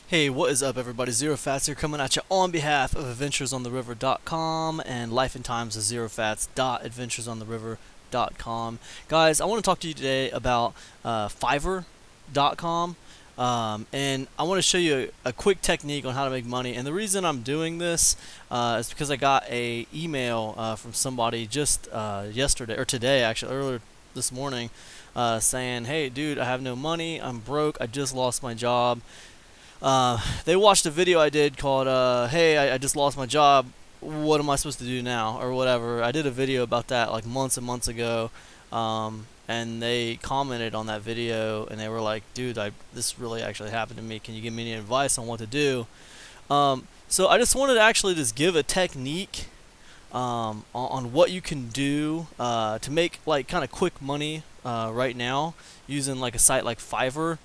Hey, what is up, everybody? Zero Fats here, coming at you on behalf of adventuresontheriver.com and Life and Times of Zero Fats.adventuresontheriver.com. Guys, I want to talk to you today about Fiverr.com, and I want to show you a quick technique on how to make money. And the reason I'm doing this is because I got a email from somebody just yesterday, or today actually, earlier this morning, saying, "Hey, dude, I have no money. I'm broke. I just lost my job." They watched a video I did called "Hey, I just lost my job. What am I supposed to do now?" or whatever. I did a video about that like months and months ago, and they commented on that video and they were like, "Dude, this really actually happened to me. Can you give me any advice on what to do?" So I just wanted to actually just give a technique on what you can do to make like kind of quick money right now using like a site like Fiverr.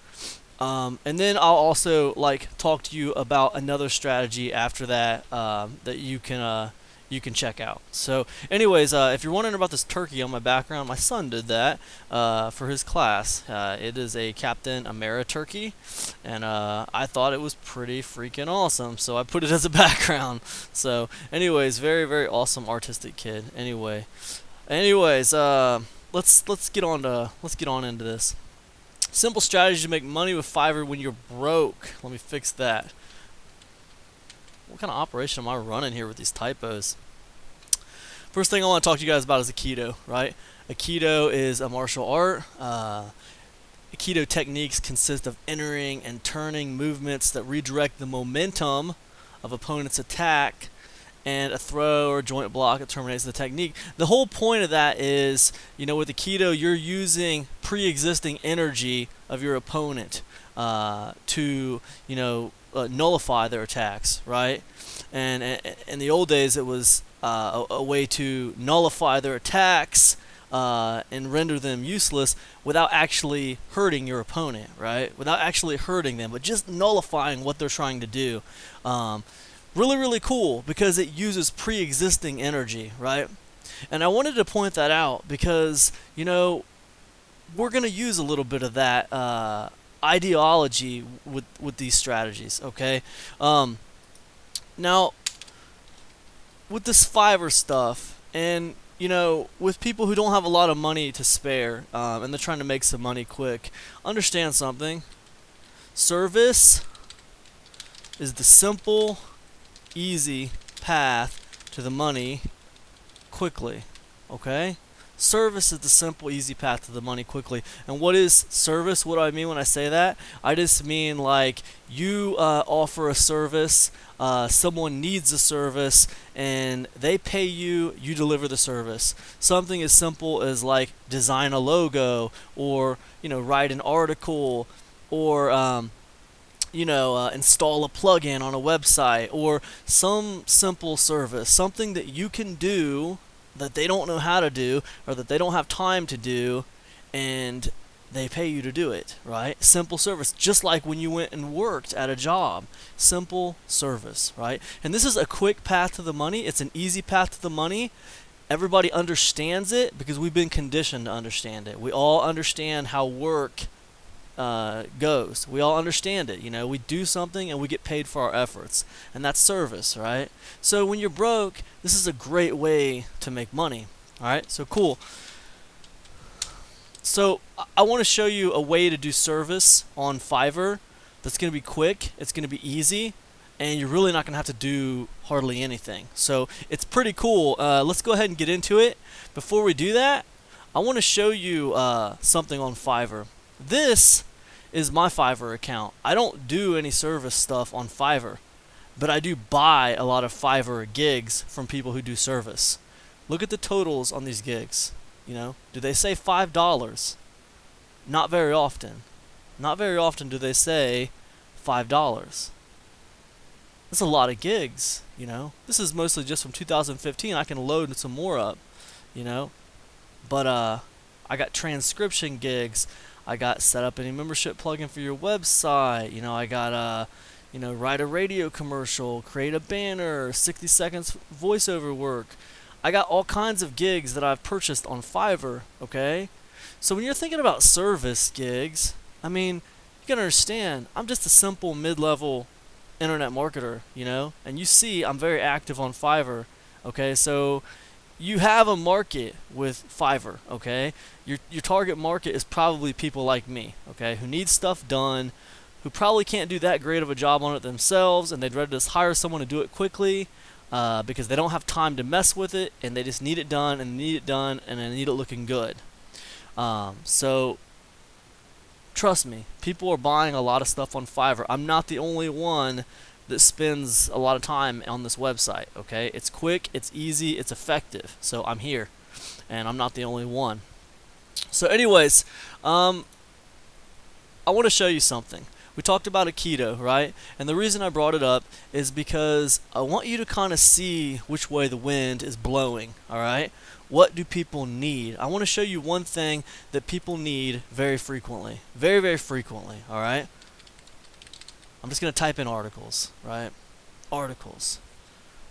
And then I'll also like talk to you about another strategy after that that you can check out. So, anyways, if you're wondering about this turkey on my background, my son did that for his class. It is a Captain Ameri turkey, and I thought it was pretty freaking awesome, so I put it as a background. So, anyways, very very awesome artistic kid. Anyways, let's get on into this. Simple strategy to make money with Fiverr when you're broke. Let me fix that. What kind of operation am I running here with these typos? First thing I want to talk to you guys about is Aikido, right? Aikido is a martial art. Aikido techniques consist of entering and turning movements that redirect the momentum of opponent's attack, and a throw or joint block that terminates the technique. The whole point of that is, with Aikido, you're using pre-existing energy of your opponent to, nullify their attacks, right? And in the old days, it was a way to nullify their attacks and render them useless without actually hurting your opponent, right? Without actually hurting them, but just nullifying what they're trying to do. Really, really cool because it uses pre-existing energy, right? And I wanted to point that out because, we're going to use a little bit of that ideology with these strategies, okay? Now, with this Fiverr stuff, and, with people who don't have a lot of money to spare, and they're trying to make some money quick, understand something. Service is the simple, easy path to the money quickly, okay? Service is the simple, easy path to the money quickly. And what is service? What do I mean when I say that? I just mean like you offer a service, someone needs a service, and they pay you, you deliver the service. Something as simple as like design a logo, or write an article, or install a plugin on a website, or some simple service, something that you can do that they don't know how to do or that they don't have time to do, and they pay you to do it, right? Simple service, just like when you went and worked at a job. Simple service, right? And this is a quick path to the money. It's an easy path to the money. Everybody understands it because we've been conditioned to understand it. We all understand how work goes. We all understand it. We do something and we get paid for our efforts, and that's service, right? So when you're broke, this is a great way to make money. All right, so cool. So I want to show you a way to do service on Fiverr that's going to be quick, it's going to be easy, and you're really not going to have to do hardly anything. So it's pretty cool. Let's go ahead and get into it. Before we do that, I want to show you something on Fiverr. This is my Fiverr account. I don't do any service stuff on Fiverr, but I do buy a lot of Fiverr gigs from people who do service. Look at the totals on these gigs. Do they say $5? Not very often. Not very often do they say $5. That's a lot of gigs, This is mostly just from 2015. I can load some more up, But I got transcription gigs. I got set up any membership plugin for your website. I got write a radio commercial, create a banner, 60 seconds voiceover work. I got all kinds of gigs that I've purchased on Fiverr, okay? So when you're thinking about service gigs, you gotta understand, I'm just a simple mid-level internet marketer, you know, and you see I'm very active on Fiverr. Okay, so you have a market with Fiverr. Okay, your target market is probably people like me. Okay, who need stuff done, who probably can't do that great of a job on it themselves, and they'd rather just hire someone to do it quickly because they don't have time to mess with it, and they just need it done and need it done and they need it looking good. So trust me, people are buying a lot of stuff on Fiverr. I'm not the only one that spends a lot of time on this website. Okay, it's quick, it's easy, it's effective. So I'm here, and I'm not the only one. So, anyways, I want to show you something. We talked about Aikido, right? And the reason I brought it up is because I want you to kind of see which way the wind is blowing. All right. What do people need? I want to show you one thing that people need very frequently. Very, very frequently, all right? I'm just going to type in articles, right? Articles.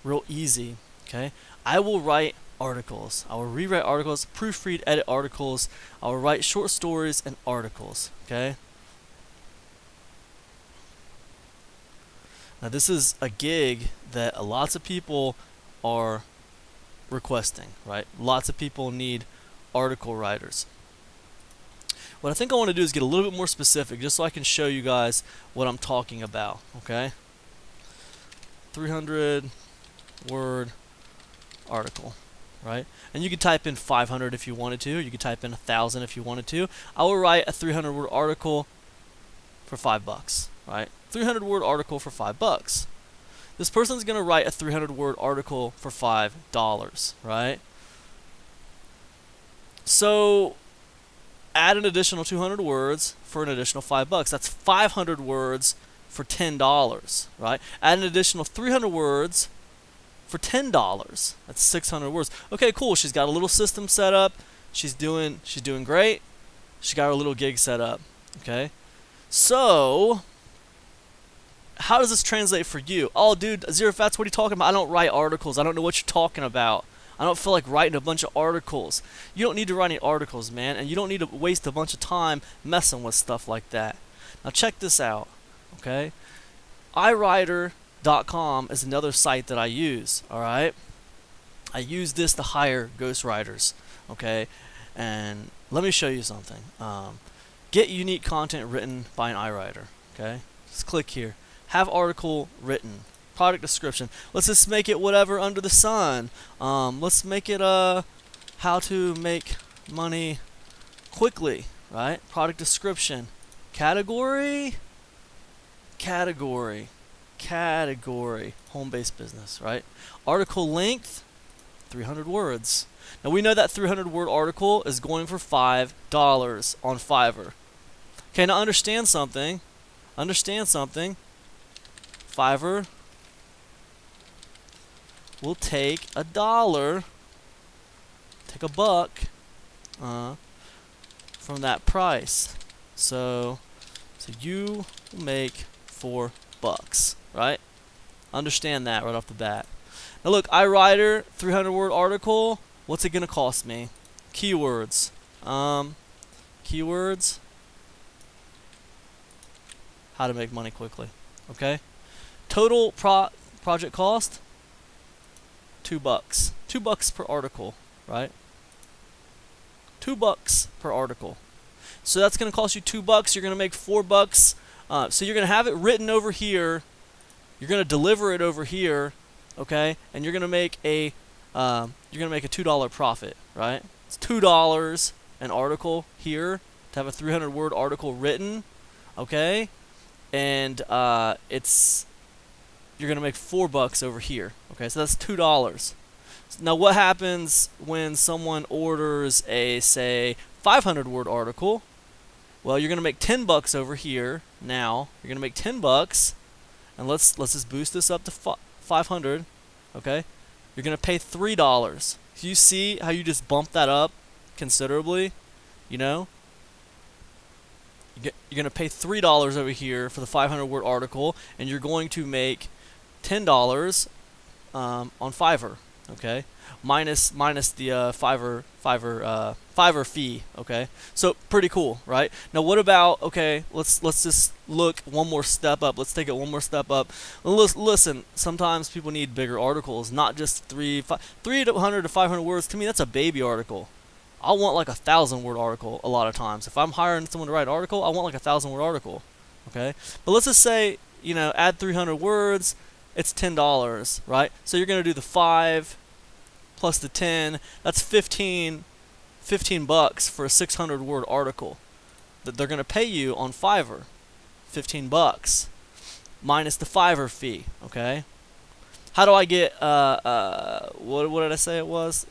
Real easy, okay? I will write articles. I will rewrite articles, proofread, edit articles. I will write short stories and articles, okay? Now, this is a gig that lots of people are requesting, right? Lots of people need article writers. What I think I want to do is get a little bit more specific just so I can show you guys what I'm talking about, okay? 300 word article, right? And you could type in 500 if you wanted to, or you could type in 1,000 if you wanted to. I will write a 300 word article for $5, right? 300 word article for $5. This person's going to write a 300 word article for $5, right? So add an additional 200 words for an additional $5. That's 500 words for $10, right? Add an additional 300 words for $10. That's 600 words. Okay, cool. She's got a little system set up. She's doing great. She got her little gig set up. Okay? So how does this translate for you? Oh, dude, Zero Fats, what are you talking about? I don't write articles. I don't know what you're talking about. I don't feel like writing a bunch of articles. You don't need to write any articles, man, and you don't need to waste a bunch of time messing with stuff like that. Now check this out, okay? iwriter.com is another site that I use, all right? I use this to hire ghostwriters, okay? And let me show you something. Get unique content written by an iWriter, okay? Just click here. Have article written. Product description. Let's just make it whatever under the sun. Let's make it how to make money quickly, right? Product description. Category. Home-based business, right? Article length, 300 words. Now we know that 300 word article is going for $5 on Fiverr. Okay, now understand something. Fiverr will take $1, take $1 from that price. So you make $4, right? Understand that right off the bat. Now look, iWriter 300 word article. What's it gonna cost me? Keywords. Keywords. How to make money quickly. Okay. Total project cost. $2. $2 per article, right? $2 per article. So that's going to cost you $2. You're going to make $4. So you're going to have it written over here. You're going to deliver it over here, okay? And you're going to make a $2 profit, right? It's $2 an article here to have a 300 word article written, okay? And you're going to make $4 over here. Okay, so that's $2. Now what happens when someone orders a, say, 500 word article? Well, you're going to make $10 over here. Now, you're going to make $10, and let's just boost this up to 500, okay? You're going to pay $3. You see how you just bump that up considerably, you know? You're going to pay $3 over here for the 500 word article, and you're going to make $10 on Fiverr, okay, minus the Fiverr fee, okay. So pretty cool, right? Now what about, okay, let's just look one more step up. Let's take it one more step up. Listen, sometimes people need bigger articles, not just 300 to 500 words. To me, that's a baby article. I want like 1,000-word article a lot of times. If I'm hiring someone to write an article, I want like 1,000-word article, okay. But let's just say, you know, add 300 words, it's $10, right? So you're gonna do the 5 plus the 10, that's 15 bucks for a 600-word article that they're gonna pay you on Fiverr. 15 bucks minus the Fiverr fee, okay? How do I get what did I say it was?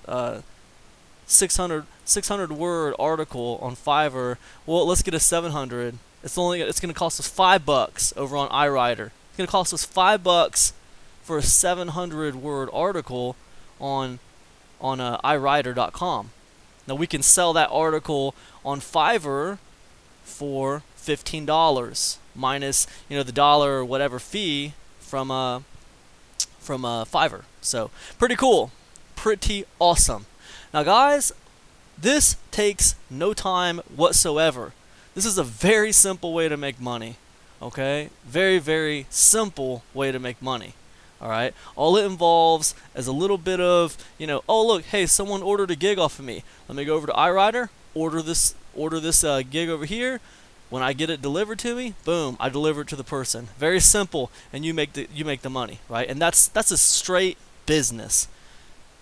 600 word article on Fiverr. Well, let's get a 700. It's gonna cost us $5 over on iwriter. It's gonna cost us $5 for a 700 word article on iwriter.com. Now we can sell that article on Fiverr for $15 minus, you know, the dollar or whatever fee from Fiverr. So pretty cool, pretty awesome. Now guys, this takes no time whatsoever. This is a very simple way to make money, okay? Very, very simple way to make money, all right? All it involves is a little bit of, you know, oh look, hey, someone ordered a gig off of me. Let me go over to iwriter, order this gig over here. When I get it delivered to me, boom, I deliver it to the person. Very simple, and you make the money, right? And that's a straight business.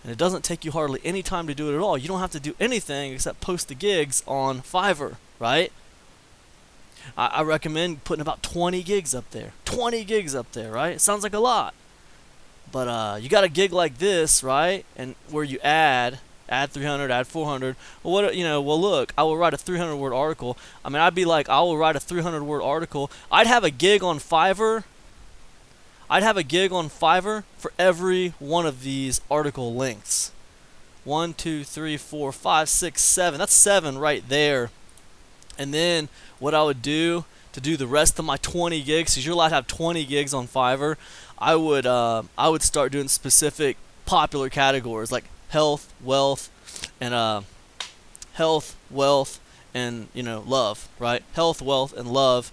And it doesn't take you hardly any time to do it at all. You don't have to do anything except post the gigs on Fiverr, right? I recommend putting about 20 gigs up there. 20 gigs up there, right? It sounds like a lot. But you got a gig like this, right? And where you add 300, add 400. Well, well, look, I will write a 300-word article. I mean, I'd be like, I will write a 300-word article. I'd have a gig on Fiverr for every one of these article lengths. 1, 2, 3, 4, 5, 6, 7. That's 7 right there. And then what I would do to do the rest of my 20 gigs, because you're allowed to have 20 gigs on Fiverr, I would start doing specific popular categories like health, wealth, and love, right? Health, wealth, and love,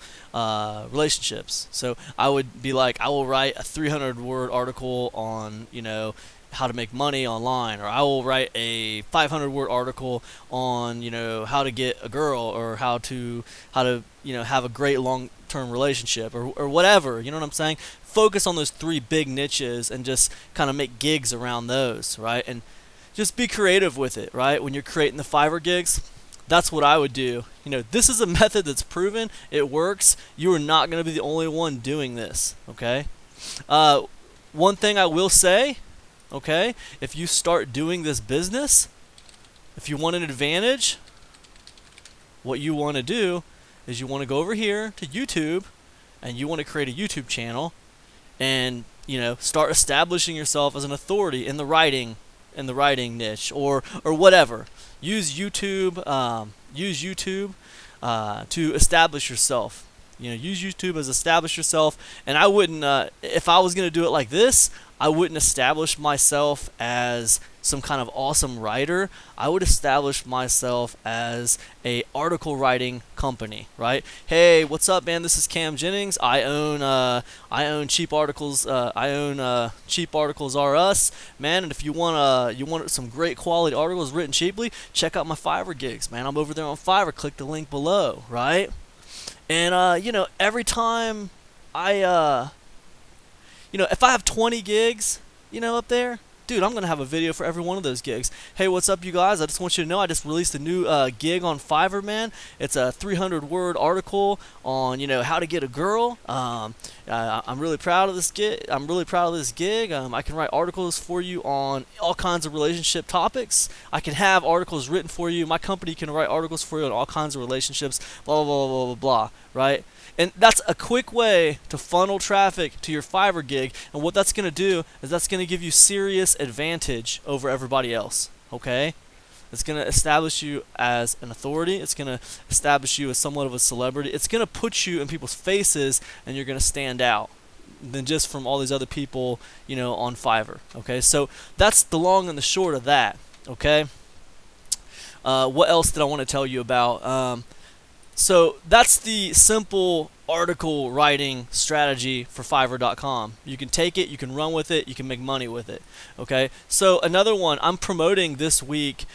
relationships. So I would be like, I will write a 300-word article on, you know, how to make money online, or I will write a 500-word article on, you know, how to get a girl, or how to you know, have a great long-term relationship, or whatever. You know what I'm saying? Focus on those 3 big niches and just kind of make gigs around those, right? And just be creative with it, right? When you're creating the Fiverr gigs, that's what I would do. You know, this is a method that's proven. It works. You are not going to be the only one doing this, okay? One thing I will say, okay, if you start doing this business, if you want an advantage, what you want to do is you want to go over here to YouTube, and you want to create a YouTube channel, and, you know, start establishing yourself as an authority in the writing niche, or whatever. Use YouTube to establish yourself. You know, use YouTube as establish yourself. And I wouldn't, if I was going to do it like this, I wouldn't establish myself as some kind of awesome writer. I would establish myself as a article writing company, right? Hey, what's up, man? This is Cam Jennings. I own Cheap Articles. Cheap Articles R Us, man. And if you want some great quality articles written cheaply, check out my Fiverr gigs, man. I'm over there on Fiverr. Click the link below, right? And you know, every time if I have 20 gigs, you know, up there, dude, I'm going to have a video for every one of those gigs. Hey, what's up, you guys? I just want you to know I just released a new gig on Fiverr, man. It's a 300-word article on, you know, how to get a girl. I'm really proud of this gig. I can write articles for you on all kinds of relationship topics. I can have articles written for you. My company can write articles for you on all kinds of relationships, blah, blah, blah, blah, blah, blah, right? And that's a quick way to funnel traffic to your Fiverr gig. And what that's going to do is that's going to give you serious advantage over everybody else, okay? It's going to establish you as an authority. It's going to establish you as somewhat of a celebrity. It's going to put you in people's faces, and you're going to stand out. than just from all these other people, on Fiverr. Okay, so that's the long and the short of that. Okay. What else did I want to tell you about? So that's the simple article writing strategy for Fiverr.com. You can take it, you can run with it, you can make money with it. Okay. So another one I'm promoting this week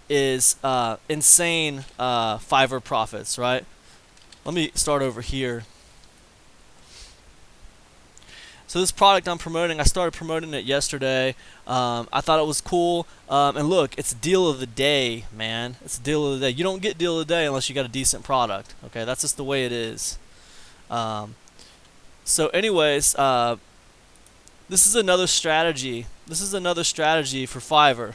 is insane Fiverr profits. Right. Let me start over here. So this product I'm promoting, I started promoting it yesterday. I thought it was cool. And look, it's deal of the day, man. It's deal of the day. You don't get deal of the day unless you got a decent product. Okay, that's just the way it is. So anyways, this is another strategy. This is another strategy for Fiverr.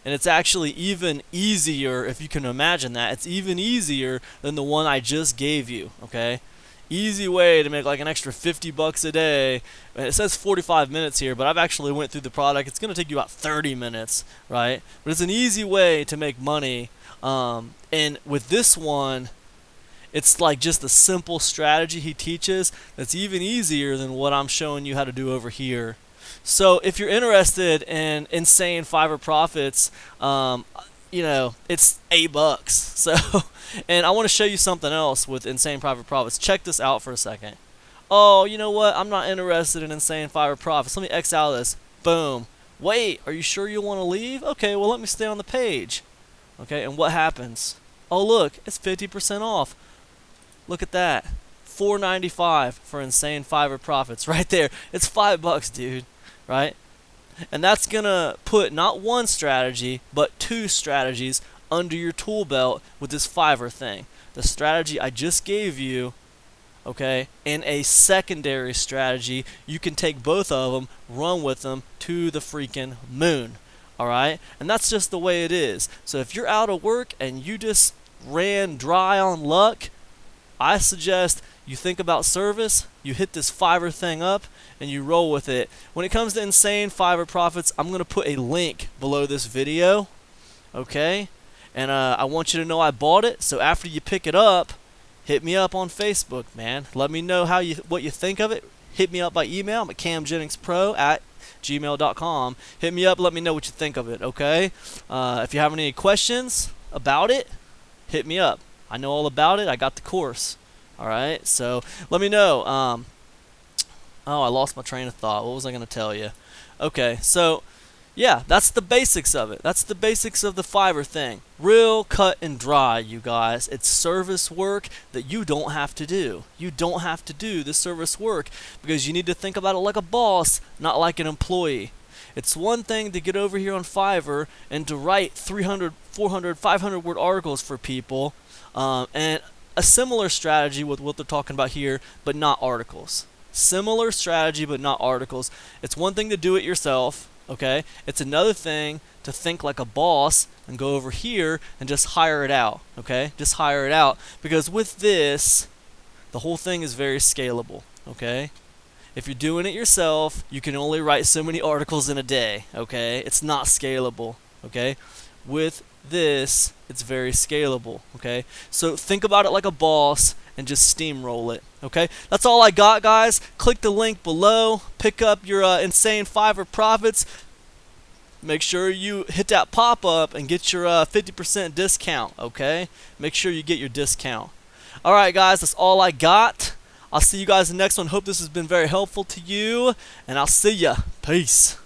And it's actually even easier, if you can imagine that. It's even easier than the one I just gave you, okay? Easy way to make like an extra $50 a day. And it says 45 minutes here, but I've actually went through the product. It's going to take you about 30 minutes, right? But it's an easy way to make money. And with this one, it's like just a simple strategy he teaches that's even easier than what I'm showing you how to do over here. So if you're interested in insane Fiverr profits, it's $8. So, and I want to show you something else with insane Fiverr profits. Check this out for a second. Oh, you know what? I'm not interested in insane Fiverr profits. Let me X out of this. Boom. Wait, are you sure you want to leave? Okay, well, let me stay on the page. Okay, and what happens? Oh, look, it's 50% off. Look at that. $4.95 for insane Fiverr profits right there. It's $5, dude. Right? And that's going to put not one strategy, but two strategies under your tool belt with this Fiverr thing. The strategy I just gave you, okay, and a secondary strategy. You can take both of them, run with them to the freaking moon. Alright? And that's just the way it is. So if you're out of work and you just ran dry on luck, I suggest you think about service, you hit this Fiverr thing up, and you roll with it. When it comes to insane Fiverr profits, I'm going to put a link below this video, okay? And I want you to know I bought it, so after you pick it up, hit me up on Facebook, man. Let me know what you think of it. Hit me up by email. I'm at camjenningspro@gmail.com. Hit me up, let me know what you think of it, okay? If you have any questions about it, hit me up. I know all about it. I got the course. Alright, so let me know. Oh, I lost my train of thought. What was I going to tell you? Okay, so yeah, that's the basics of it. That's the basics of the Fiverr thing. Real cut and dry, you guys. It's service work that you don't have to do. You don't have to do the service work because you need to think about it like a boss, not like an employee. It's one thing to get over here on Fiverr and to write 300, 400, 500 word articles for people, and a similar strategy with what they're talking about here, but not articles. Similar strategy, but not articles. It's one thing to do it yourself, okay? It's another thing to think like a boss and go over here and just hire it out, okay? Just hire it out, because with this, the whole thing is very scalable, okay? If you're doing it yourself, you can only write so many articles in a day, okay? It's not scalable, okay? With this, it's very scalable, okay? So think about it like a boss and just steamroll it, okay? That's all I got, guys. Click the link below. Pick up your insane Fiverr profits. Make sure you hit that pop-up and get your 50% discount, okay? Make sure you get your discount. All right, guys, that's all I got. I'll see you guys in the next one. Hope this has been very helpful to you, and I'll see ya. Peace.